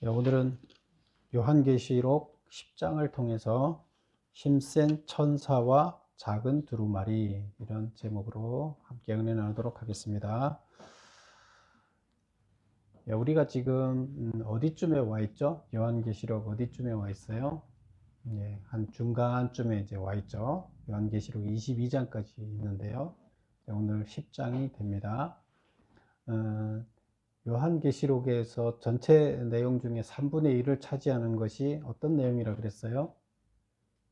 오늘은 요한계시록 10장을 통해서 힘센 천사와 작은 두루마리, 이런 제목으로 함께 은혜 나누도록 하겠습니다. 우리가 지금 어디쯤에 와 있죠? 요한계시록 어디쯤에 와 있어요? 한 중간쯤에 이제 와 있죠. 요한계시록 22장까지 있는데요. 오늘 10장이 됩니다. 요한계시록에서 전체 내용 중에 3분의 1을 차지하는 것이 어떤 내용이라 그랬어요?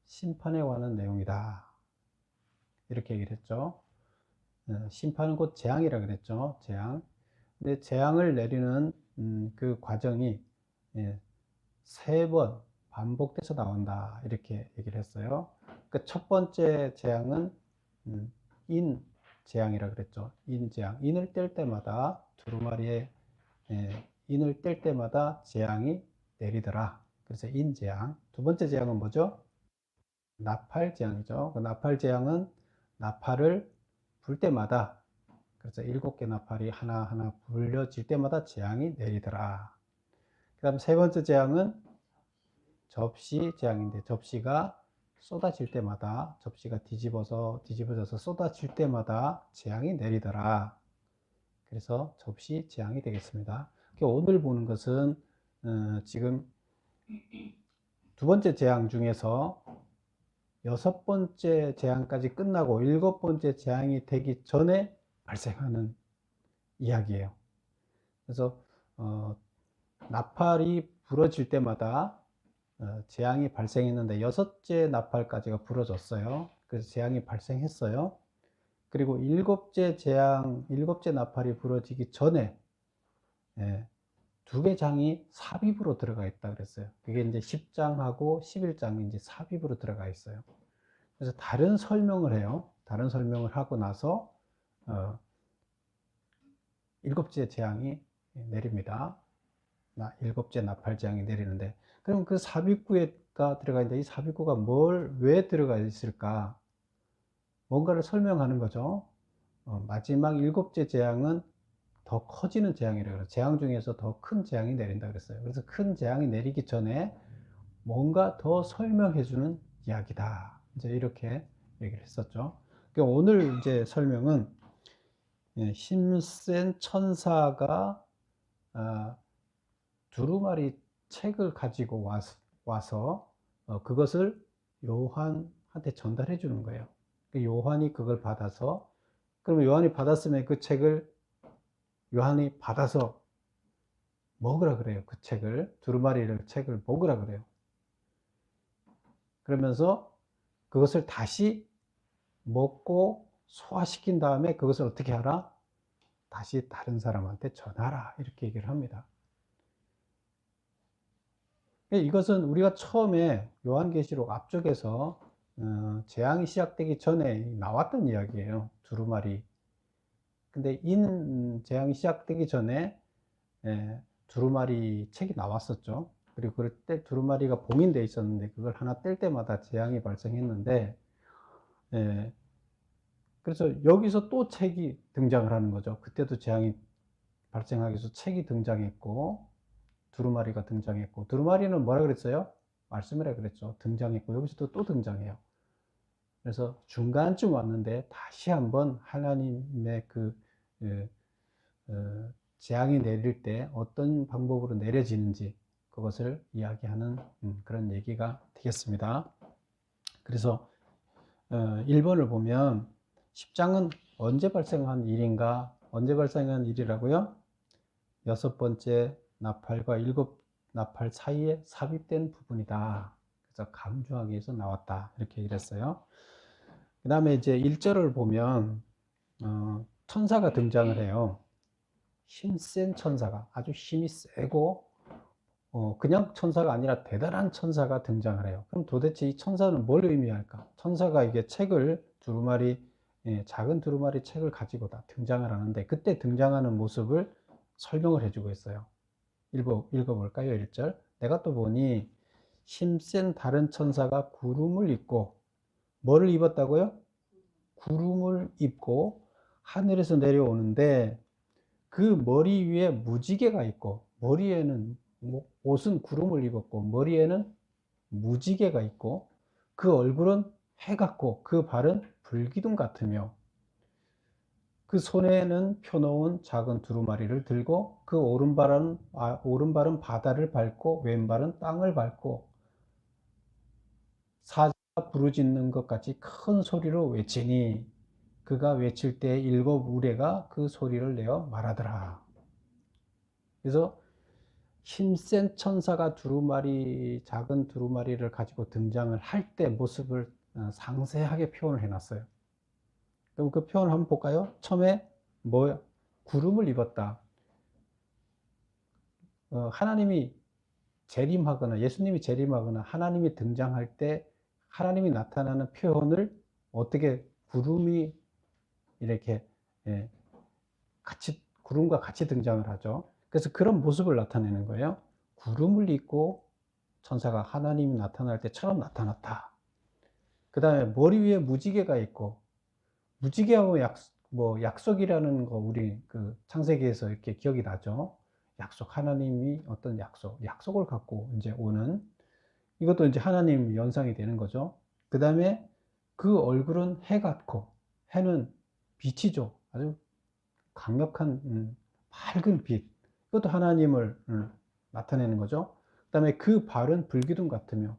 심판에 관한 내용이다, 이렇게 얘기를 했죠. 심판은 곧 재앙이라 그랬죠. 재앙. 근데 재앙을 내리는 그 과정이 3번 반복돼서 나온다, 이렇게 얘기를 했어요. 그 첫 번째 재앙은 인 재앙이라 그랬죠. 인 재앙. 인을 뗄 때마다 두루마리에 인을 뗄 때마다 재앙이 내리더라. 그래서 인재앙. 두 번째 재앙은 뭐죠? 나팔 재앙이죠. 그 나팔 재앙은 나팔을 불 때마다, 그래서 7개 나팔이 하나하나 불려질 때마다 재앙이 내리더라. 그 다음 세 번째 재앙은 접시 재앙인데, 접시가 쏟아질 때마다, 접시가 뒤집어져서 쏟아질 때마다 재앙이 내리더라. 그래서 접시 재앙이 되겠습니다. 오늘 보는 것은 지금 두 번째 재앙 중에서 6번째 재앙까지 끝나고 7번째 재앙이 되기 전에 발생하는 이야기예요. 그래서 나팔이 부러질 때마다 재앙이 발생했는데 6째 나팔까지가 부러졌어요. 그래서 재앙이 발생했어요. 그리고 7째 나팔이 부러지기 전에 2개 장이 삽입으로 들어가 있다 그랬어요. 그게 이제 10장하고 11장이 이제 삽입으로 들어가 있어요. 그래서 다른 설명을 해요. 다른 설명을 하고 나서 7째 재앙이 내립니다. 7째 나팔 재앙이 내리는데, 그럼 그 삽입구가 들어가 있는데, 이 삽입구가 왜 들어가 있을까? 뭔가를 설명하는 거죠. 마지막 7째 재앙은 더 커지는 재앙이라고 그래요. 재앙 중에서 더 큰 재앙이 내린다 그랬어요. 그래서 큰 재앙이 내리기 전에 뭔가 더 설명해 주는 이야기다, 이제 이렇게 얘기를 했었죠. 오늘 이제 설명은 힘센 천사가 두루마리 책을 가지고 와서 그것을 요한한테 전달해 주는 거예요. 요한이 그걸 받아서, 그러면 요한이 받았으면 그 책을 요한이 받아서 먹으라 그래요. 그 책을, 두루마리를 책을 먹으라 그래요. 그러면서 그것을 다시 먹고 소화시킨 다음에 그것을 어떻게 하라? 다시 다른 사람한테 전하라, 이렇게 얘기를 합니다. 이것은 우리가 처음에 요한계시록 앞쪽에서 재앙이 시작되기 전에 나왔던 이야기예요. 두루마리. 근데 인 재앙이 시작되기 전에 두루마리 책이 나왔었죠. 그리고 그럴 때 두루마리가 봉인되어 있었는데, 그걸 하나 뗄 때마다 재앙이 발생했는데, 그래서 여기서 또 책이 등장을 하는 거죠. 그때도 재앙이 발생하기 위해서 책이 등장했고, 두루마리가 등장했고, 두루마리는 뭐라 그랬어요? 말씀이라 그랬죠. 등장했고, 여기서도 또 등장해요. 그래서 중간쯤 왔는데 다시 한번 하나님의 그 재앙이 내릴 때 어떤 방법으로 내려지는지, 그것을 이야기하는 그런 얘기가 되겠습니다. 그래서 1번을 보면 10장은 언제 발생한 일인가? 언제 발생한 일이라고요? 6번째 나팔과 7 나팔 사이에 삽입된 부분이다. 그래서 강조하기 위해서 나왔다, 이렇게 얘기를 했어요. 그 다음에 이제 1절을 보면 천사가 등장을 해요. 힘센 천사가, 아주 힘이 세고 그냥 천사가 아니라 대단한 천사가 등장을 해요. 그럼 도대체 이 천사는 뭘 의미할까? 천사가 이게 책을 작은 두루마리 책을 가지고 다 등장을 하는데, 그때 등장하는 모습을 설명을 해주고 있어요. 읽어볼까요? 1절. 내가 또 보니 힘센 다른 천사가 구름을 입고, 뭐를 입었다고요? 구름을 입고 하늘에서 내려오는데, 그 머리 위에 무지개가 있고, 머리에는 옷은 구름을 입었고 머리에는 무지개가 있고 그 얼굴은 해 같고 그 발은 불기둥 같으며 그 손에는 펴놓은 작은 두루마리를 들고 그 오른발은 바다를 밟고 왼발은 땅을 밟고 사자가 부르짖는 것 같이 큰 소리로 외치니 그가 외칠 때 일곱 우레가 그 소리를 내어 말하더라. 그래서 힘센 천사가 작은 두루마리를 가지고 등장을 할 때 모습을 상세하게 표현을 해놨어요. 그럼 그 표현을 한번 볼까요? 처음에 구름을 입었다. 하나님이 재림하거나 예수님이 재림하거나 하나님이 등장할 때 하나님이 나타나는 표현을 어떻게 구름이 이렇게 구름과 같이 등장을 하죠. 그래서 그런 모습을 나타내는 거예요. 구름을 입고 천사가 하나님이 나타날 때처럼 나타났다. 그 다음에 머리 위에 무지개가 있고, 무지개하고 약속이라는 거 우리 그 창세기에서 이렇게 기억이 나죠. 약속, 하나님이 어떤 약속을 갖고 이제 오는, 이것도 이제 하나님 연상이 되는 거죠. 그 다음에 그 얼굴은 해 같고, 해는 빛이죠. 아주 강력한 밝은 빛. 이것도 하나님을 나타내는 거죠. 그 다음에 그 발은 불기둥 같으며,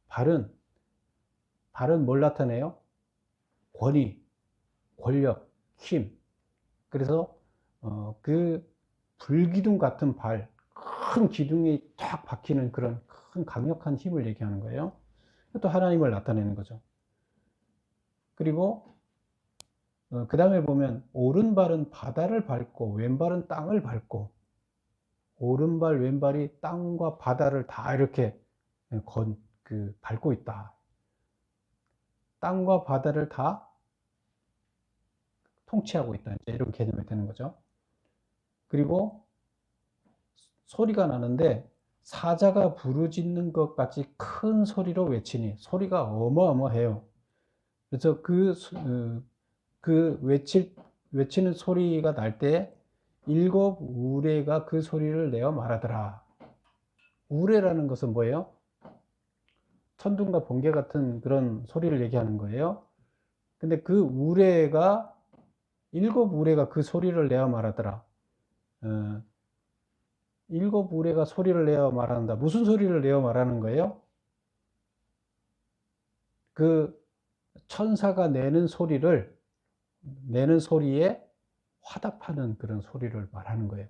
발은 뭘 나타내요? 권위, 권력, 힘. 그래서 그 불기둥 같은 큰 기둥이 탁 박히는 그런 큰 강력한 힘을 얘기하는 거예요. 또 하나님을 나타내는 거죠. 그리고 그 다음에 보면 오른발은 바다를 밟고 왼발은 땅을 밟고, 오른발 왼발이 땅과 바다를 다 이렇게 밟고 있다. 땅과 바다를 다 통치하고 있다. 이런 개념이 되는 거죠. 그리고 소리가 나는데 사자가 부르짖는 것 같이 큰 소리로 외치니, 소리가 어마어마해요. 그래서 외치는 소리가 날 때 일곱 우레가 그 소리를 내어 말하더라. 우레라는 것은 뭐예요? 천둥과 번개 같은 그런 소리를 얘기하는 거예요. 근데 일곱 우레가 그 소리를 내어 말하더라. 일곱 우레가 소리를 내어 말한다. 무슨 소리를 내어 말하는 거예요? 그 천사가 내는 소리에 화답하는 그런 소리를 말하는 거예요.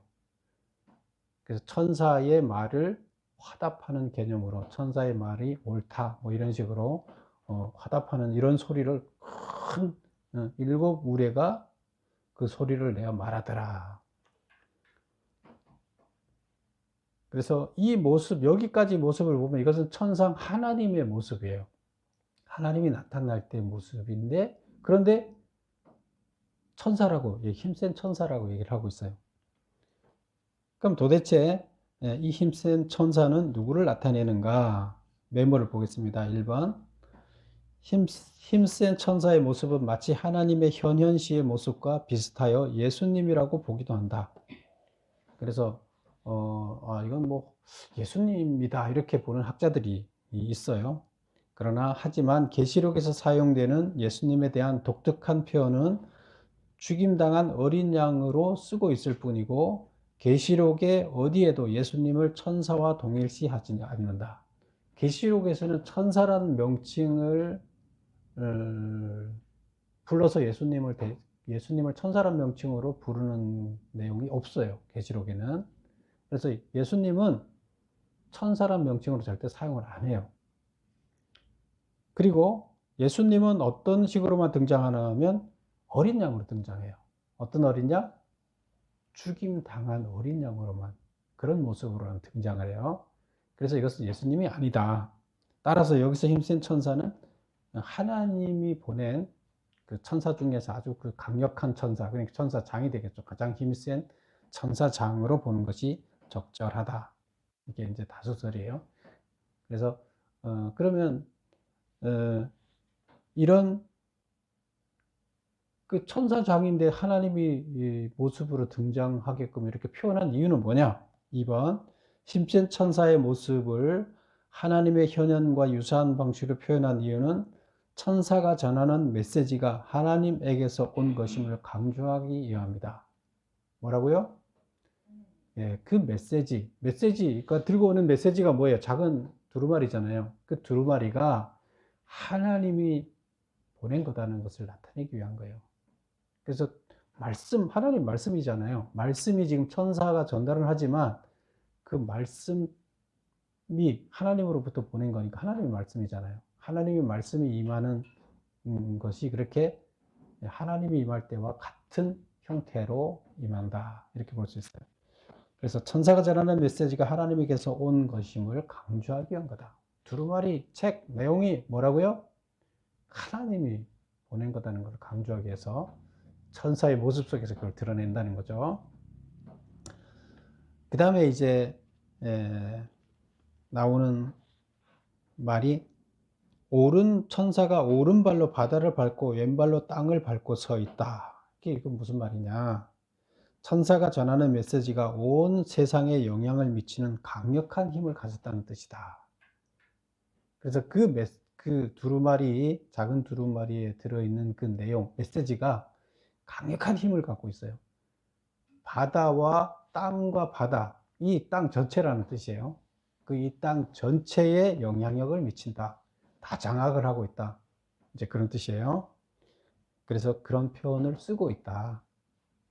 그래서 천사의 말을 화답하는 개념으로 천사의 말이 옳다 이런 식으로 화답하는 이런 소리를 큰 일곱 우레가 그 소리를 내어 말하더라. 그래서 이 모습, 여기까지 모습을 보면 이것은 천상 하나님의 모습이에요. 하나님이 나타날 때의 모습인데, 그런데 힘센 천사라고 얘기를 하고 있어요. 그럼 도대체 이 힘센 천사는 누구를 나타내는가? 메모를 보겠습니다. 1번. 힘센 천사의 모습은 마치 하나님의 현현시의 모습과 비슷하여 예수님이라고 보기도 한다. 그래서 이건 예수님이다 이렇게 보는 학자들이 있어요. 그러나 하지만 계시록에서 사용되는 예수님에 대한 독특한 표현은 죽임당한 어린 양으로 쓰고 있을 뿐이고 계시록의 어디에도 예수님을 천사와 동일시하지 않는다. 계시록에서는 천사라는 명칭을 불러서 예수님을 천사라는 명칭으로 부르는 내용이 없어요. 계시록에는. 그래서 예수님은 천사라는 명칭으로 절대 사용을 안 해요. 그리고 예수님은 어떤 식으로만 등장하냐면 어린 양으로 등장해요. 어떤 어린 양? 죽임 당한 어린 양으로만, 그런 모습으로만 등장을 해요. 그래서 이것은 예수님이 아니다. 따라서 여기서 힘센 천사는 하나님이 보낸 그 천사 중에서 아주 그 강력한 천사, 그러니까 천사장이 되겠죠. 가장 힘센 천사장으로 보는 것이 적절하다. 이게 이제 다수설이에요. 그래서 그러면 이런 그 천사장인데 하나님이 이 모습으로 등장하게끔 이렇게 표현한 이유는 뭐냐? 2번. 심센천사의 모습을 하나님의 현현과 유사한 방식으로 표현한 이유는 천사가 전하는 메시지가 하나님에게서 온 것임을 강조하기 위함이다. 뭐라고요? 예, 그 메시지가 들고 오는 메시지가 뭐예요? 작은 두루마리잖아요. 그 두루마리가 하나님이 보낸 거다는 것을 나타내기 위한 거예요. 그래서 하나님 말씀이잖아요. 말씀이 지금 천사가 전달을 하지만 그 말씀이 하나님으로부터 보낸 거니까 하나님의 말씀이잖아요. 하나님의 말씀이 임하는 것이 그렇게 하나님이 임할 때와 같은 형태로 임한다. 이렇게 볼 수 있어요. 그래서 천사가 전하는 메시지가 하나님에게서 온 것임을 강조하기 위한 거다. 두루마리 책 내용이 뭐라고요? 하나님이 보낸 거다는 것을 강조하기 위해서 천사의 모습 속에서 그걸 드러낸다는 거죠. 그 다음에 이제 나오는 말이 천사가 오른발로 바다를 밟고 왼발로 땅을 밟고 서 있다. 이게 무슨 말이냐? 천사가 전하는 메시지가 온 세상에 영향을 미치는 강력한 힘을 가졌다는 뜻이다. 그래서 그 두루마리, 작은 두루마리에 들어있는 그 내용, 메시지가 강력한 힘을 갖고 있어요. 바다와 땅과 바다, 이 땅 전체라는 뜻이에요. 이 땅 전체에 영향력을 미친다. 다 장악을 하고 있다. 이제 그런 뜻이에요. 그래서 그런 표현을 쓰고 있다.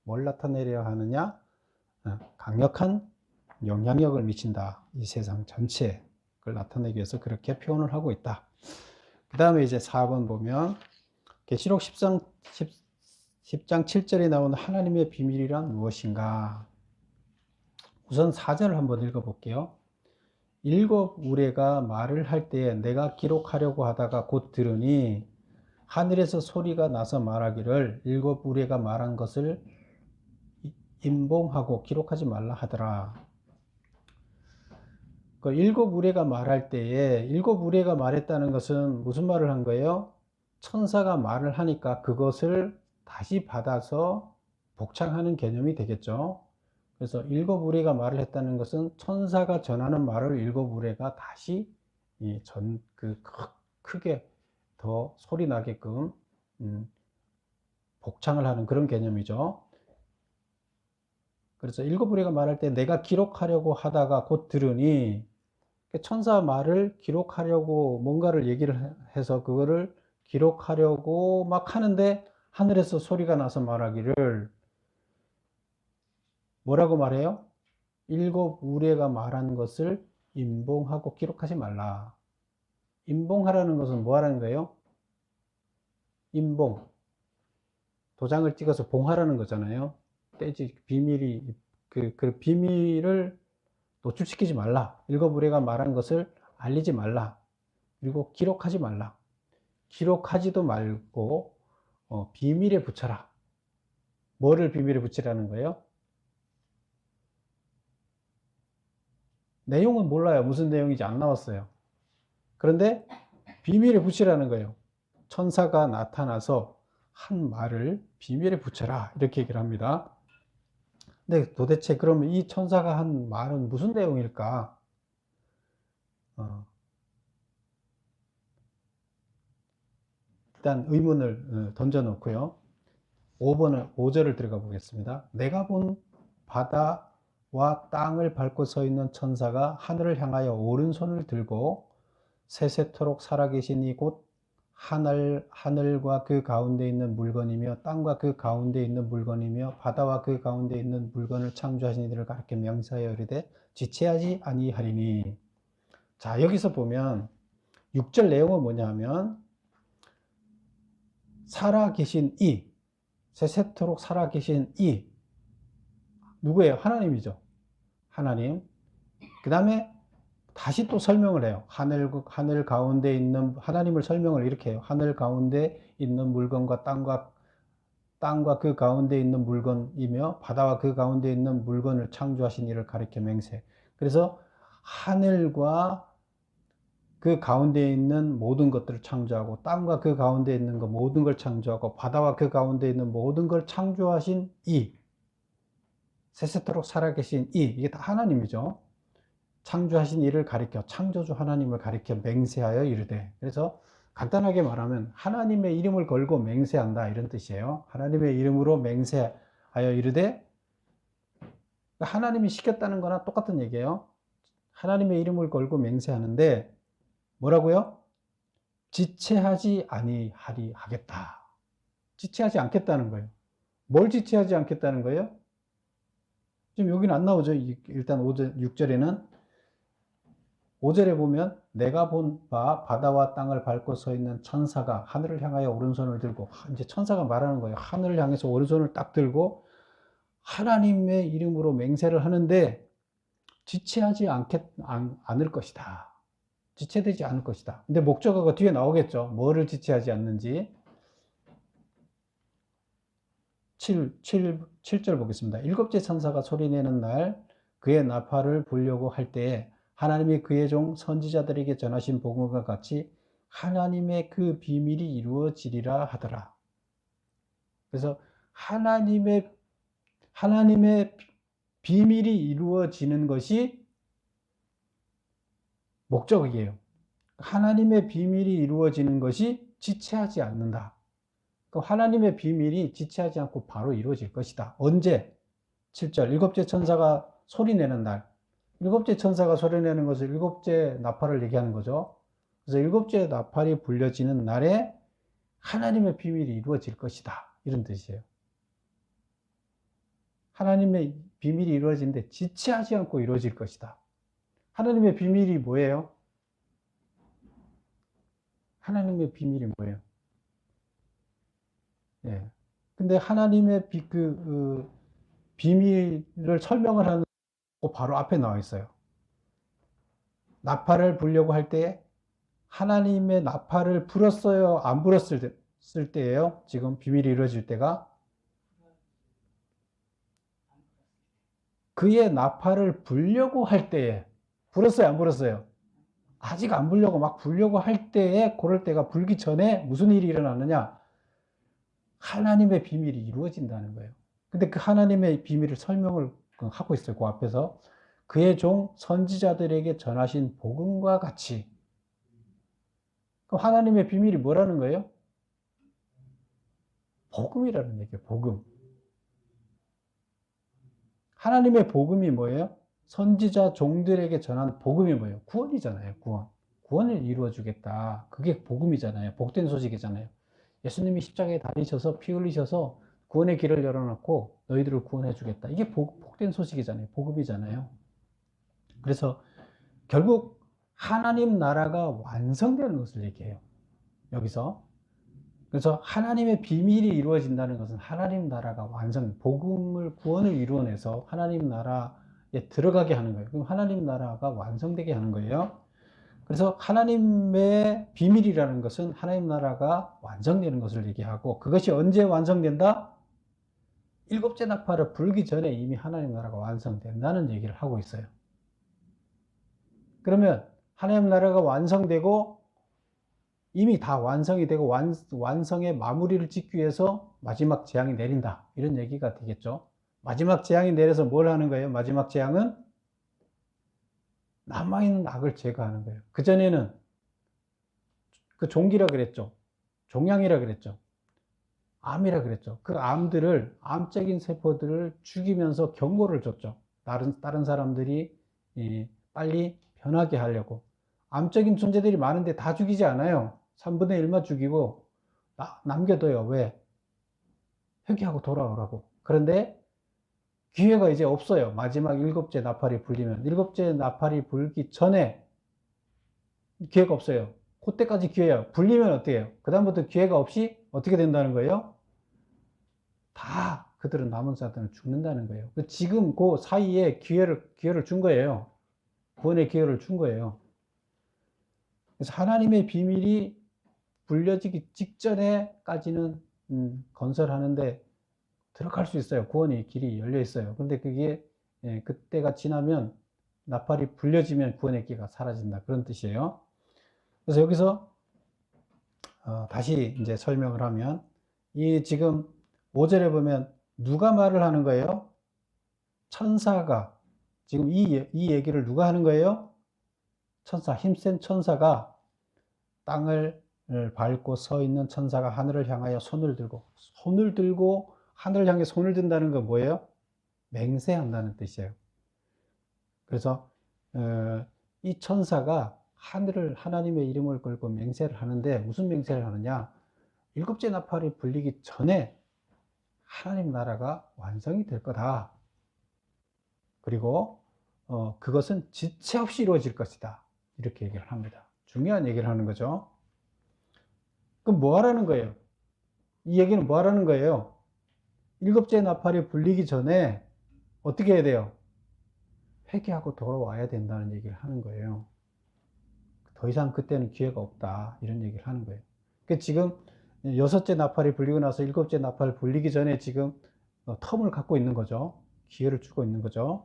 뭘 나타내려 하느냐? 강력한 영향력을 미친다. 이 세상 전체에. 그걸 나타내기 위해서 그렇게 표현을 하고 있다. 그 다음에 이제 4번 보면 계시록 10장 7절에 나오는 하나님의 비밀이란 무엇인가? 우선 4절을 한번 읽어볼게요. 7 우레가 말을 할 때에 내가 기록하려고 하다가 곧 들으니 하늘에서 소리가 나서 말하기를 7 우레가 말한 것을 임봉하고 기록하지 말라 하더라. 7 우레가 말할 때에 7 우레가 말했다는 것은 무슨 말을 한 거예요? 천사가 말을 하니까 그것을 다시 받아서 복창하는 개념이 되겠죠. 그래서 7 우레가 말을 했다는 것은 천사가 전하는 말을 7 우레가 다시 크게 더 소리 나게끔 복창을 하는 그런 개념이죠. 그래서 7 우레가 말할 때 내가 기록하려고 하다가 곧 들으니 천사 말을 기록하려고 뭔가를 얘기를 해서 그거를 기록하려고 막 하는데 하늘에서 소리가 나서 말하기를 뭐라고 말해요? 7 우레가 말한 것을 임봉하고 기록하지 말라. 임봉하라는 것은 뭐 하라는 거예요? 임봉. 도장을 찍어서 봉하라는 거잖아요. 떼지, 비밀이, 그 비밀을 노출시키지 말라. 7 우레가 말한 것을 알리지 말라. 그리고 기록하지 말라. 기록하지도 말고 비밀에 붙여라. 뭐를 비밀에 붙이라는 거예요? 내용은 몰라요. 무슨 내용인지 안 나왔어요. 그런데 비밀에 붙이라는 거예요. 천사가 나타나서 한 말을 비밀에 붙여라. 이렇게 얘기를 합니다. 근데 도대체 그러면 이 천사가 한 말은 무슨 내용일까? 일단 의문을 던져놓고요. 5절을 들어가 보겠습니다. 내가 본 바다와 땅을 밟고 서 있는 천사가 하늘을 향하여 오른손을 들고 세세토록 살아계신 이 곧 하늘과 그 가운데 있는 물건이며 땅과 그 가운데 있는 물건이며 바다와 그 가운데 있는 물건을 창조하신 이들을 가르쳐 명사하여 이르되 지체하지 아니하리니. 자, 여기서 보면 6절 내용은 뭐냐 하면 살아계신 이, 세세토록 살아계신 이 누구예요? 하나님이죠. 하나님. 그 다음에 다시 또 설명을 해요. 하늘 가운데 있는 하나님을 설명을 이렇게 해요. 하늘 가운데 있는 물건과 땅과 그 가운데 있는 물건이며 바다와 그 가운데 있는 물건을 창조하신 이를 가리켜 맹세. 그래서 하늘과 그 가운데 있는 모든 것들을 창조하고 땅과 그 가운데 있는 것 모든 걸 창조하고 바다와 그 가운데 있는 모든 걸 창조하신 이 세세토록 살아계신 이게 다 하나님이죠. 창조하신 이를 가리켜, 창조주 하나님을 가리켜 맹세하여 이르되. 그래서 간단하게 말하면 하나님의 이름을 걸고 맹세한다, 이런 뜻이에요. 하나님의 이름으로 맹세하여 이르되, 하나님이 시켰다는 거나 똑같은 얘기예요. 하나님의 이름을 걸고 맹세하는데 뭐라고요? 지체하지 아니하리 하겠다. 지체하지 않겠다는 거예요. 뭘 지체하지 않겠다는 거예요? 지금 여기는 안 나오죠. 일단 6절에는 5절에 보면 내가 본 바 바다와 땅을 밟고 서 있는 천사가 하늘을 향하여 오른손을 들고, 이제 천사가 말하는 거예요. 하늘을 향해서 오른손을 딱 들고 하나님의 이름으로 맹세를 하는데 지체하지 않을 것이다. 지체되지 않을 것이다. 근데 목적어가 뒤에 나오겠죠. 뭐를 지체하지 않는지. 7절 보겠습니다. 일곱째 천사가 소리내는 날 그의 나팔을 불려고 할 때에 하나님이 그의 종 선지자들에게 전하신 복음과 같이 하나님의 그 비밀이 이루어지리라 하더라. 그래서 하나님의 비밀이 이루어지는 것이 목적이에요. 하나님의 비밀이 이루어지는 것이 지체하지 않는다. 하나님의 비밀이 지체하지 않고 바로 이루어질 것이다. 언제? 7절 일곱째 천사가 소리내는 날. 일곱째 천사가 소리내는 것을 일곱째 나팔을 얘기하는 거죠. 그래서 일곱째 나팔이 불려지는 날에 하나님의 비밀이 이루어질 것이다, 이런 뜻이에요. 하나님의 비밀이 이루어지는데 지체하지 않고 이루어질 것이다. 하나님의 비밀이 뭐예요? 하나님의 비밀이 뭐예요? 예. 근데 하나님의 비밀을 설명을 하는 거 바로 앞에 나와 있어요. 나팔을 불려고 할 때 하나님의 나팔을 불었어요? 안 불었을 때예요? 지금 비밀이 이루어질 때가? 그의 나팔을 불려고 할 때에 불었어요? 안 불었어요? 아직 안 불려고 막 불려고 할 때에, 그럴 때가 불기 전에 무슨 일이 일어나느냐? 하나님의 비밀이 이루어진다는 거예요. 근데 그 하나님의 비밀을 설명을 하고 있어요. 그 앞에서 그의 종 선지자들에게 전하신 복음과 같이. 그럼 하나님의 비밀이 뭐라는 거예요? 복음이라는 얘기예요. 복음. 하나님의 복음이 뭐예요? 선지자 종들에게 전한 복음이 뭐예요? 구원이잖아요. 구원. 구원을 이루어 주겠다. 그게 복음이잖아요. 복된 소식이잖아요. 예수님이 십자가에 달리셔서 피 흘리셔서 구원의 길을 열어놓고 너희들을 구원해 주겠다. 이게 복된 소식이잖아요. 복음이잖아요. 그래서 결국 하나님 나라가 완성되는 것을 얘기해요. 여기서. 그래서 하나님의 비밀이 이루어진다는 것은 하나님 나라가 복음을, 구원을 이루어내서 하나님 나라에 들어가게 하는 거예요. 그럼 하나님 나라가 완성되게 하는 거예요. 그래서 하나님의 비밀이라는 것은 하나님 나라가 완성되는 것을 얘기하고, 그것이 언제 완성된다? 일곱째 나팔을 불기 전에 이미 하나님 나라가 완성된다는 얘기를 하고 있어요. 그러면 하나님 나라가 완성되고 이미 다 완성이 되고 완성의 마무리를 짓기 위해서 마지막 재앙이 내린다, 이런 얘기가 되겠죠. 마지막 재앙이 내려서 뭘 하는 거예요? 마지막 재앙은 남아있는 악을 제거하는 거예요. 그전에는 그 종기라 그랬죠. 종양이라 그랬죠. 암이라 그랬죠. 그 암적인 세포들을 죽이면서 경고를 줬죠. 다른 사람들이 빨리 변하게 하려고. 암적인 존재들이 많은데 다 죽이지 않아요. 3분의 1만 죽이고 남겨둬요. 왜? 회개하고 돌아오라고. 그런데 기회가 이제 없어요. 마지막 일곱째 나팔이 불리면. 일곱째 나팔이 불기 전에 기회가 없어요. 그때까지 기회야. 불리면 어떻게 해요? 그 다음부터 기회가 없이 어떻게 된다는 거예요? 다 그들은, 남은 자들은 죽는다는 거예요. 지금 그 사이에 기회를 준 거예요. 구원의 기회를 준 거예요. 그래서 하나님의 비밀이 불려지기 직전에까지는 건설하는데 들어갈 수 있어요. 구원의 길이 열려 있어요. 그런데 그게 그때가 지나면, 나팔이 불려지면 구원의 길가 사라진다, 그런 뜻이에요. 그래서 여기서 다시 이제 설명을 하면, 이 지금 5절에 보면 누가 말을 하는 거예요? 천사가, 지금 이 얘기를 누가 하는 거예요? 천사, 힘센 천사가 땅을 밟고 서 있는 천사가 하늘을 향하여 손을 들고 하늘을 향해 손을 든다는 건 뭐예요? 맹세한다는 뜻이에요. 그래서 이 천사가 하나님의 이름을 걸고 맹세를 하는데 무슨 맹세를 하느냐? 일곱째 나팔이 불리기 전에 하나님 나라가 완성이 될 거다. 그리고 그것은 지체 없이 이루어질 것이다. 이렇게 얘기를 합니다. 중요한 얘기를 하는 거죠. 그럼 뭐 하라는 거예요? 이 얘기는 뭐 하라는 거예요? 일곱째 나팔이 불리기 전에 어떻게 해야 돼요? 회개하고 돌아와야 된다는 얘기를 하는 거예요. 더 이상 그때는 기회가 없다. 이런 얘기를 하는 거예요. 그러니까 지금 여섯째 나팔이 불리고 나서 일곱째 나팔 불리기 전에 지금 텀을 갖고 있는 거죠. 기회를 주고 있는 거죠.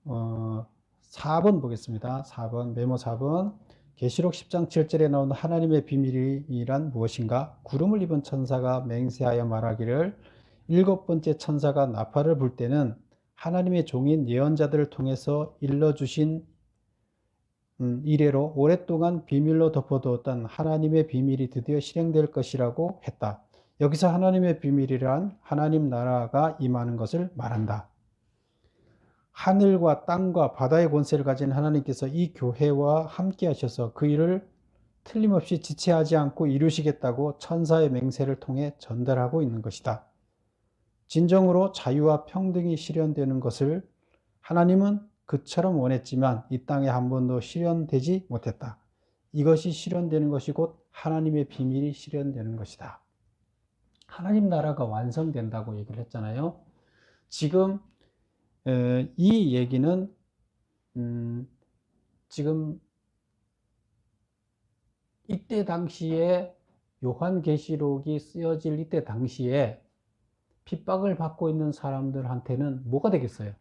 4번 보겠습니다. 4번, 메모 4번. 계시록 10장 7절에 나오는 하나님의 비밀이란 무엇인가? 구름을 입은 천사가 맹세하여 말하기를 일곱 번째 천사가 나팔을 불 때는 하나님의 종인 예언자들을 통해서 일러주신 이래로 오랫동안 비밀로 덮어두었던 하나님의 비밀이 드디어 실행될 것이라고 했다. 여기서 하나님의 비밀이란 하나님 나라가 임하는 것을 말한다. 하늘과 땅과 바다의 권세를 가진 하나님께서 이 교회와 함께 하셔서 그 일을 틀림없이 지체하지 않고 이루시겠다고 천사의 맹세를 통해 전달하고 있는 것이다. 진정으로 자유와 평등이 실현되는 것을 하나님은 그처럼 원했지만 이 땅에 한 번도 실현되지 못했다. 이것이 실현되는 것이 곧 하나님의 비밀이 실현되는 것이다. 하나님 나라가 완성된다고 얘기를 했잖아요. 지금 이 얘기는 지금 이때 당시에 요한계시록이 쓰여질 이때 당시에 핍박을 받고 있는 사람들한테는 뭐가 되겠어요?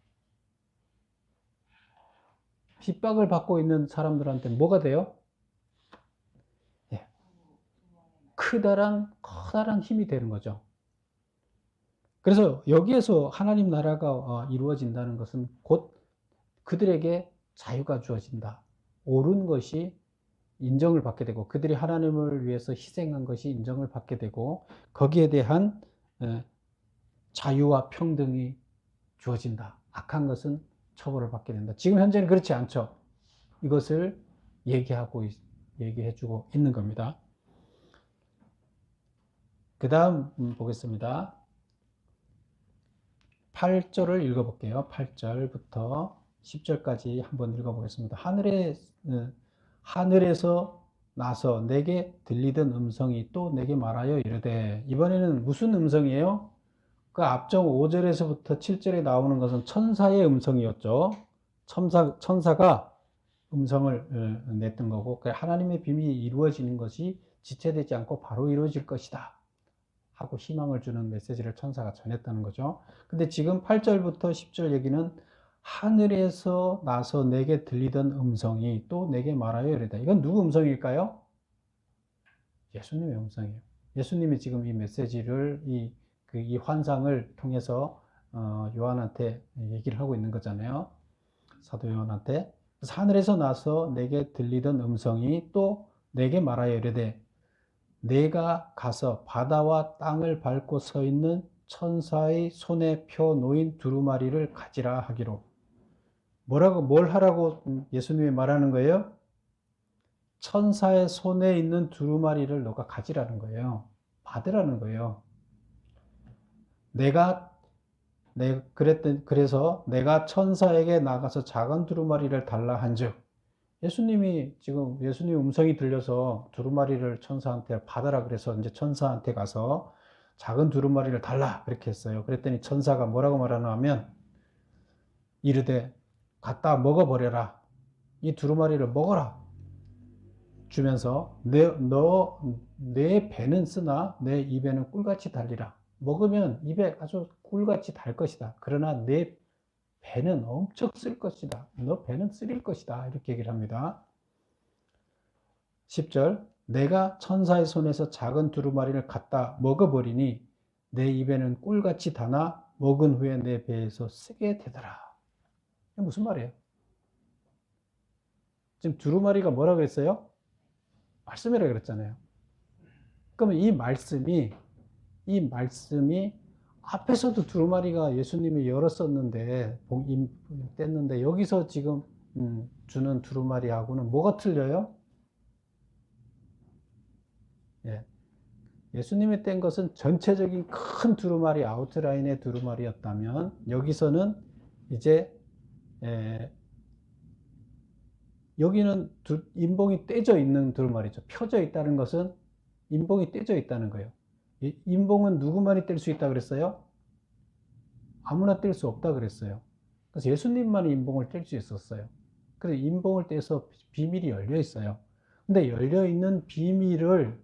핍박을 받고 있는 사람들한테는 뭐가 돼요? 예. 커다란 힘이 되는 거죠. 그래서 여기에서 하나님 나라가 이루어진다는 것은 곧 그들에게 자유가 주어진다. 옳은 것이 인정을 받게 되고 그들이 하나님을 위해서 희생한 것이 인정을 받게 되고 거기에 대한 자유와 평등이 주어진다. 악한 것은 처벌을 받게 된다. 지금 현재는 그렇지 않죠. 이것을 얘기해주고 있는 겁니다. 그 다음 보겠습니다. 8절을 읽어볼게요. 8절부터 10절까지 한번 읽어보겠습니다. 하늘에서 나서 내게 들리던 음성이 또 내게 말하여 이르되, 이번에는 무슨 음성이에요? 그 앞쪽 5절에서부터 7절에 나오는 것은 천사의 음성이었죠. 천사가 음성을 냈던 거고, 하나님의 비밀이 이루어지는 것이 지체되지 않고 바로 이루어질 것이다 하고 희망을 주는 메시지를 천사가 전했다는 거죠. 근데 지금 8절부터 10절 얘기는 하늘에서 나서 내게 들리던 음성이 또 내게 말하여 이르다. 이건 누구 음성일까요? 예수님의 음성이에요. 예수님이 지금 이 메시지를 이 환상을 통해서 요한한테 얘기를 하고 있는 거잖아요. 사도 요한한테. 그래서 하늘에서 나서 내게 들리던 음성이 또 내게 말하여 이르되, 내가 가서 바다와 땅을 밟고 서 있는 천사의 손에 펴 놓인 두루마리를 가지라 하기로. 뭘 하라고 예수님이 말하는 거예요? 천사의 손에 있는 두루마리를 너가 가지라는 거예요. 받으라는 거예요. 그래서 내가 천사에게 나가서 작은 두루마리를 달라 한즉, 예수님 음성이 들려서 두루마리를 천사한테 받아라 그래서 이제 천사한테 가서 작은 두루마리를 달라 그렇게 했어요. 그랬더니 천사가 뭐라고 말하나 하면 이르되, 갖다 먹어버려라. 이 두루마리를 먹어라. 주면서 내 배는 쓰나 내 입에는 꿀같이 달리라. 먹으면 입에 아주 꿀같이 달 것이다. 그러나 내 배는 엄청 쓸 것이다. 너 배는 쓰릴 것이다. 이렇게 얘기를 합니다. 10절, 내가 천사의 손에서 작은 두루마리를 갖다 먹어버리니 내 입에는 꿀같이 다나 먹은 후에 내 배에서 쓰게 되더라. 이게 무슨 말이에요? 지금 두루마리가 뭐라 그랬어요? 말씀이라 그랬잖아요. 그러면 이 말씀이 앞에서도 두루마리가 예수님이 열었었는데, 뗐는데, 여기서 지금 주는 두루마리하고는 뭐가 틀려요? 예. 예수님이 뗀 것은 전체적인 큰 두루마리, 아웃라인의 두루마리였다면, 여기서는 이제, 여기는 인봉이 떼져 있는 두루마리죠. 펴져 있다는 것은 인봉이 떼져 있다는 거예요. 인봉은 누구만이 뗄 수 있다 그랬어요? 아무나 뗄 수 없다 그랬어요. 그래서 예수님만이 인봉을 뗄 수 있었어요. 그래서 인봉을 떼서 비밀이 열려 있어요. 근데 열려 있는 비밀을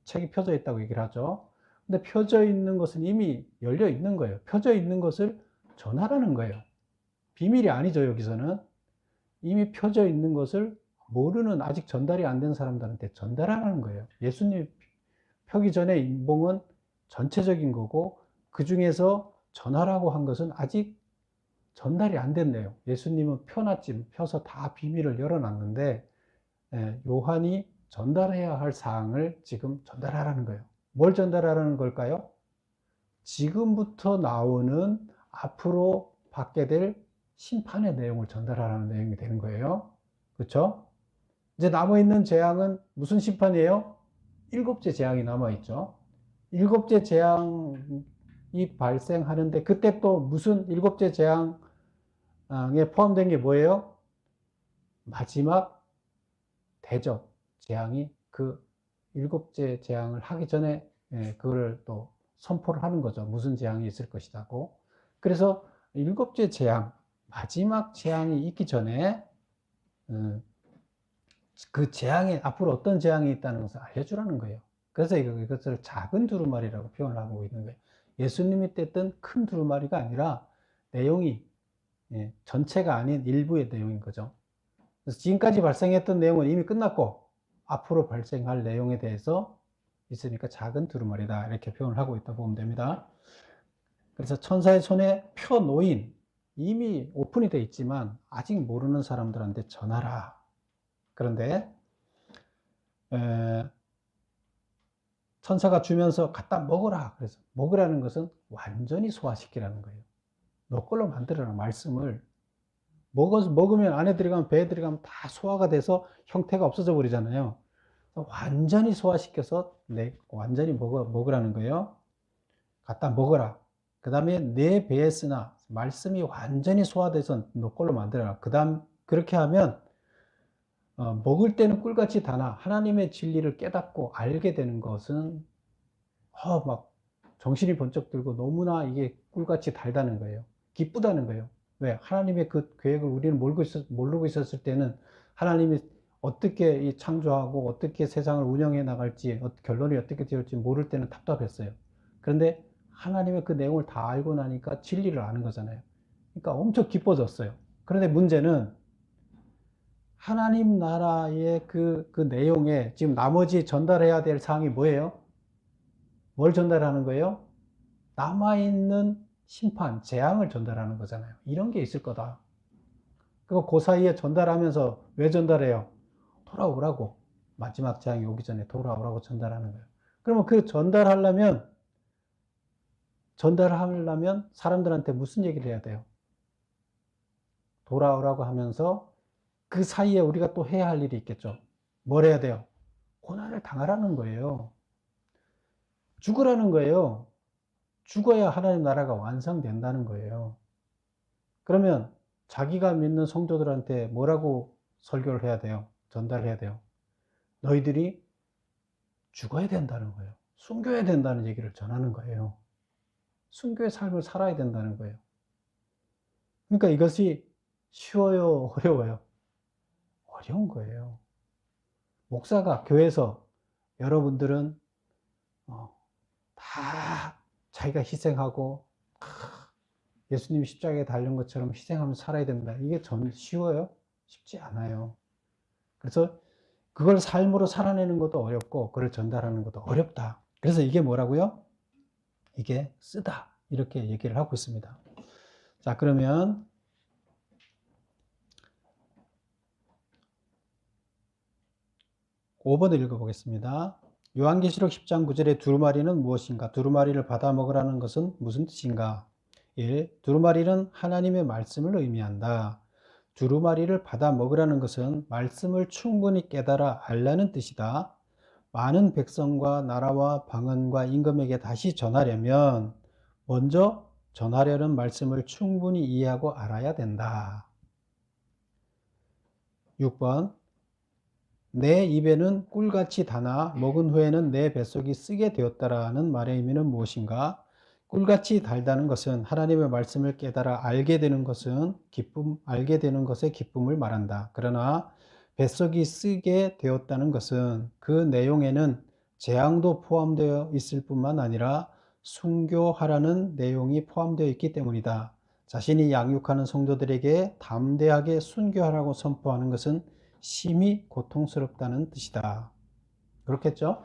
책이 펴져 있다고 얘기를 하죠. 근데 펴져 있는 것은 이미 열려 있는 거예요. 펴져 있는 것을 전하라는 거예요. 비밀이 아니죠, 여기서는. 이미 펴져 있는 것을 모르는, 아직 전달이 안 된 사람들한테 전달하는 거예요. 예수님 펴기 전에 인봉은 전체적인 거고, 그 중에서 전하라고 한 것은 아직 전달이 안 됐네요. 예수님은 펴서 다 비밀을 열어놨는데, 요한이 전달해야 할 사항을 지금 전달하라는 거예요. 뭘 전달하라는 걸까요? 지금부터 나오는 앞으로 받게 될 심판의 내용을 전달하라는 내용이 되는 거예요. 그렇죠? 이제 남아있는 재앙은 무슨 심판이에요? 7째 재앙이 남아있죠. 7째 재앙이 발생하는데, 그때 또 무슨 7째 재앙에 포함된 게 뭐예요? 마지막 대접 재앙이, 그 7째 재앙을 하기 전에 그거를 또 선포를 하는 거죠. 무슨 재앙이 있을 것이라고. 그래서 7째 재앙, 마지막 재앙이 있기 전에 그 재앙에, 앞으로 어떤 재앙이 있다는 것을 알려주라는 거예요. 그래서 이것을 작은 두루마리라고 표현을 하고 있는 거예요. 예수님이 뗐던 큰 두루마리가 아니라 내용이 전체가 아닌 일부의 내용인 거죠. 그래서 지금까지 발생했던 내용은 이미 끝났고, 앞으로 발생할 내용에 대해서 있으니까 작은 두루마리다, 이렇게 표현을 하고 있다고 보면 됩니다. 그래서 천사의 손에 펴 놓인, 이미 오픈이 되어 있지만 아직 모르는 사람들한테 전하라. 그런데 천사가 주면서 갖다 먹어라. 그래서 먹으라는 것은 완전히 소화시키라는 거예요. 너 걸로 만들어라. 말씀을 먹으면 안에 들어가면, 배에 들어가면 다 소화가 돼서 형태가 없어져 버리잖아요. 완전히 소화시켜서 완전히 먹으라는 거예요. 갖다 먹어라. 그 다음에 내 배에 쓰나, 말씀이 완전히 소화돼서 너 걸로 만들어라. 그 다음, 그렇게 하면 먹을 때는 꿀같이 다나 하나님의 진리를 깨닫고 알게 되는 것은 막 정신이 번쩍 들고 너무나 이게 꿀같이 달다는 거예요. 기쁘다는 거예요. 왜? 하나님의 그 계획을 우리는 모르고 있었을 때는 하나님이 어떻게 창조하고 어떻게 세상을 운영해 나갈지, 결론이 어떻게 되었지 모를 때는 답답했어요. 그런데 하나님의 그 내용을 다 알고 나니까 진리를 아는 거잖아요. 그러니까 엄청 기뻐졌어요. 그런데 문제는 하나님 나라의 그 내용에 지금 나머지 전달해야 될 사항이 뭐예요? 뭘 전달하는 거예요? 남아있는 심판, 재앙을 전달하는 거잖아요. 이런 게 있을 거다. 그리고 그 사이에 전달하면서 왜 전달해요? 돌아오라고. 마지막 재앙이 오기 전에 돌아오라고 전달하는 거예요. 그러면 그 전달하려면 사람들한테 무슨 얘기를 해야 돼요? 돌아오라고 하면서 그 사이에 우리가 또 해야 할 일이 있겠죠. 뭘 해야 돼요? 고난을 당하라는 거예요. 죽으라는 거예요. 죽어야 하나님 나라가 완성된다는 거예요. 그러면 자기가 믿는 성도들한테 뭐라고 설교를 해야 돼요? 전달해야 돼요? 너희들이 죽어야 된다는 거예요. 순교해야 된다는 얘기를 전하는 거예요. 순교의 삶을 살아야 된다는 거예요. 그러니까 이것이 쉬워요? 어려워요? 어려운 거예요. 목사가 교회에서 여러분들은 다 자기가 희생하고 예수님이 십자가에 달린 것처럼 희생하면서 살아야 된다. 이게 쉬워요? 쉽지 않아요. 그래서 그걸 삶으로 살아내는 것도 어렵고 그걸 전달하는 것도 어렵다. 그래서 이게 뭐라고요? 이게 쓰다 이렇게 얘기를 하고 있습니다. 자, 그러면 5번을 읽어보겠습니다. 요한계시록 10장 9절의 두루마리는 무엇인가? 두루마리를 받아 먹으라는 것은 무슨 뜻인가? 1. 두루마리는 하나님의 말씀을 의미한다. 두루마리를 받아 먹으라는 것은 말씀을 충분히 깨달아 알라는 뜻이다. 많은 백성과 나라와 방언과 임금에게 다시 전하려면 먼저 전하려는 말씀을 충분히 이해하고 알아야 된다. 6번 내 입에는 꿀같이 달아 먹은 후에는 내 뱃속이 쓰게 되었다라는 말의 의미는 무엇인가? 꿀같이 달다는 것은 하나님의 말씀을 깨달아 알게 되는 것은 알게 되는 것의 기쁨을 말한다. 그러나 뱃속이 쓰게 되었다는 것은 그 내용에는 재앙도 포함되어 있을 뿐만 아니라 순교하라는 내용이 포함되어 있기 때문이다. 자신이 양육하는 성도들에게 담대하게 순교하라고 선포하는 것은 심히 고통스럽다는 뜻이다. 그렇겠죠?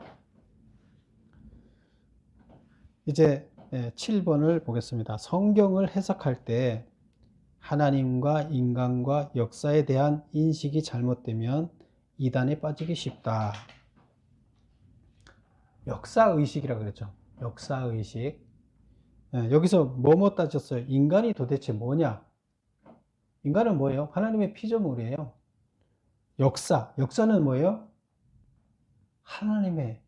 이제 7번을 보겠습니다. 성경을 해석할 때 하나님과 인간과 역사에 대한 인식이 잘못되면 이단에 빠지기 쉽다. 역사의식이라고 그랬죠. 역사의식. 여기서 뭐뭐 따졌어요? 인간이 도대체 뭐냐? 인간은 뭐예요? 하나님의 피조물이에요. 역사는 뭐예요? 하나님이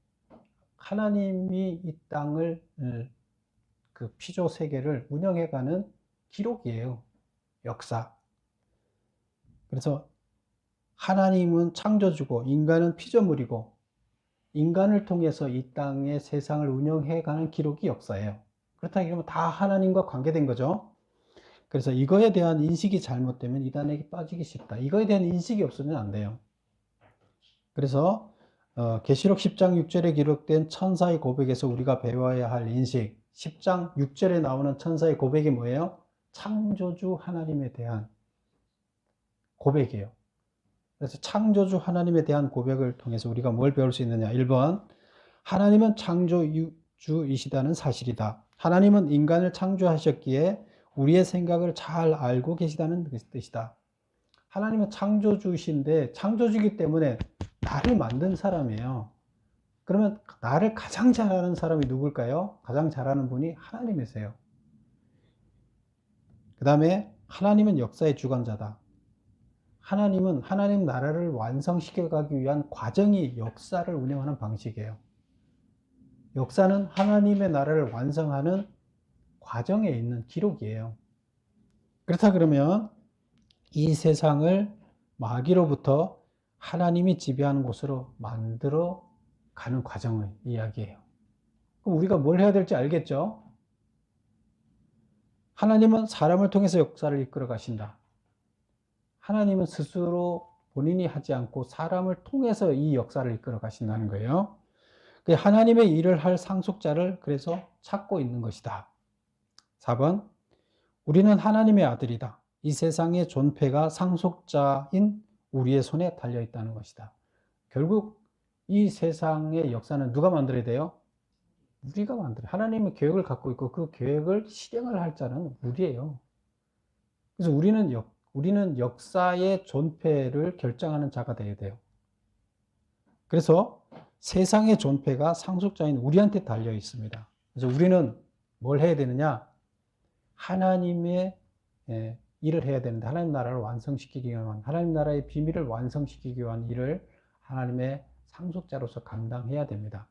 이 땅을, 그 피조 세계를 운영해가는 기록이에요. 역사. 그래서 하나님은 창조주고 인간은 피조물이고 인간을 통해서 이 땅의 세상을 운영해가는 기록이 역사예요. 그렇다면 다 하나님과 관계된 거죠. 그래서 이거에 대한 인식이 잘못되면 이단에게 빠지기 쉽다. 이거에 대한 인식이 없으면 안 돼요. 그래서 계시록 10장 6절에 기록된 천사의 고백에서 우리가 배워야 할 인식, 10장 6절에 나오는 천사의 고백이 뭐예요? 창조주 하나님에 대한 고백이에요. 그래서 창조주 하나님에 대한 고백을 통해서 우리가 뭘 배울 수 있느냐? 1번, 하나님은 창조주이시다는 사실이다. 하나님은 인간을 창조하셨기에 우리의 생각을 잘 알고 계시다는 뜻이다. 하나님은 창조주이신데 창조주이기 때문에 나를 만든 사람이에요. 그러면 나를 가장 잘 아는 사람이 누굴까요? 가장 잘 아는 분이 하나님이세요. 그 다음에 하나님은 역사의 주관자다. 하나님은 하나님 나라를 완성시켜 가기 위한 과정이 역사를 운영하는 방식이에요. 역사는 하나님의 나라를 완성하는 과정에 있는 기록이에요. 그렇다 그러면 이 세상을 마귀로부터 하나님이 지배하는 곳으로 만들어 가는 과정을 이야기해요. 그럼 우리가 뭘 해야 될지 알겠죠? 하나님은 사람을 통해서 역사를 이끌어 가신다. 하나님은 스스로 본인이 하지 않고 사람을 통해서 이 역사를 이끌어 가신다는 거예요. 하나님의 일을 할 상속자를 그래서 찾고 있는 것이다. 4번, 우리는 하나님의 아들이다. 이 세상의 존폐가 상속자인 우리의 손에 달려 있다는 것이다. 결국 이 세상의 역사는 누가 만들어야 돼요? 우리가 만들어요. 하나님의 계획을 갖고 있고 그 계획을 실행을 할 자는 우리예요. 그래서 우리는 역사의 존폐를 결정하는 자가 되어야 돼요. 그래서 세상의 존폐가 상속자인 우리한테 달려 있습니다. 그래서 우리는 뭘 해야 되느냐? 하나님의 일을 해야 되는데 하나님 나라를 완성시키기 위한 하나님 나라의 비밀을 완성시키기 위한 일을 하나님의 상속자로서 감당해야 됩니다.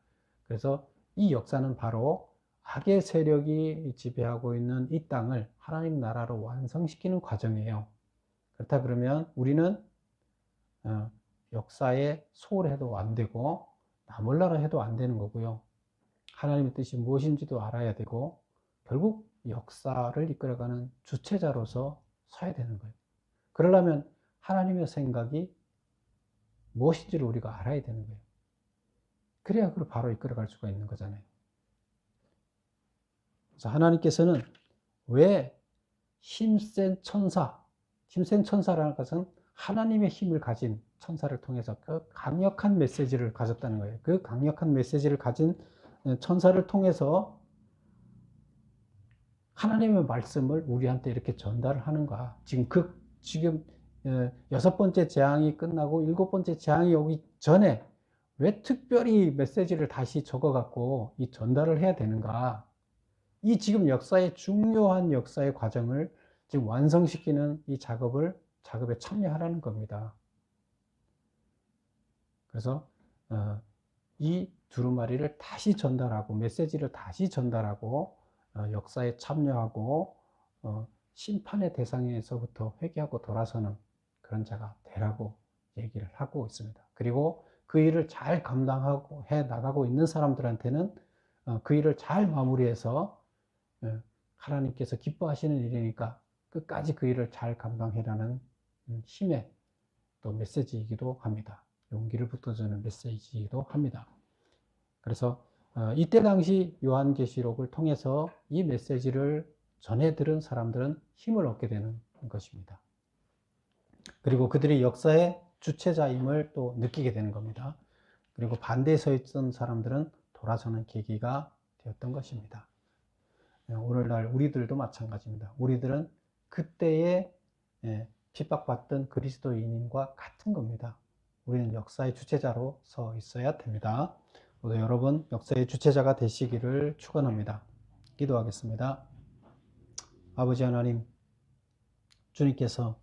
그래서 이 역사는 바로 악의 세력이 지배하고 있는 이 땅을 하나님 나라로 완성시키는 과정이에요. 그렇다 그러면 우리는 역사에 소홀해도 안 되고 나몰라라 해도 안 되는 거고요. 하나님의 뜻이 무엇인지도 알아야 되고 결국 역사를 이끌어가는 주체자로서 서야 되는 거예요. 그러려면 하나님의 생각이 무엇인지를 우리가 알아야 되는 거예요. 그래야 그걸 바로 이끌어갈 수가 있는 거잖아요. 그래서 하나님께서는 왜 힘센 천사라는 것은 하나님의 힘을 가진 천사를 통해서 그 강력한 메시지를 가졌다는 거예요. 그 강력한 메시지를 가진 천사를 통해서 하나님의 말씀을 우리한테 이렇게 전달을 하는가? 지금 6번째 재앙이 끝나고 7번째 재앙이 오기 전에 왜 특별히 메시지를 다시 적어갖고 이 전달을 해야 되는가? 이 지금 중요한 역사의 과정을 지금 완성시키는 이 작업에 참여하라는 겁니다. 그래서 이 두루마리를 다시 전달하고 메시지를 다시 전달하고 역사에 참여하고 심판의 대상에서부터 회개하고 돌아서는 그런 자가 되라고 얘기를 하고 있습니다. 그리고 그 일을 잘 감당하고 해 나가고 있는 사람들한테는 그 일을 잘 마무리해서 하나님께서 기뻐하시는 일이니까 끝까지 그 일을 잘 감당해라는 힘의 또 메시지이기도 합니다. 용기를 북돋우는 메시지이기도 합니다. 그래서 이때 당시 요한계시록을 통해서 이 메시지를 전해 들은 사람들은 힘을 얻게 되는 것입니다. 그리고 그들이 역사의 주체자임을 또 느끼게 되는 겁니다. 그리고 반대에 서 있던 사람들은 돌아서는 계기가 되었던 것입니다. 오늘날 우리들도 마찬가지입니다. 우리들은 그때의 핍박받던 그리스도인과 같은 겁니다. 우리는 역사의 주체자로 서 있어야 됩니다. 모두 여러분 역사의 주체자가 되시기를 축원합니다. 기도하겠습니다. 아버지 하나님, 주님께서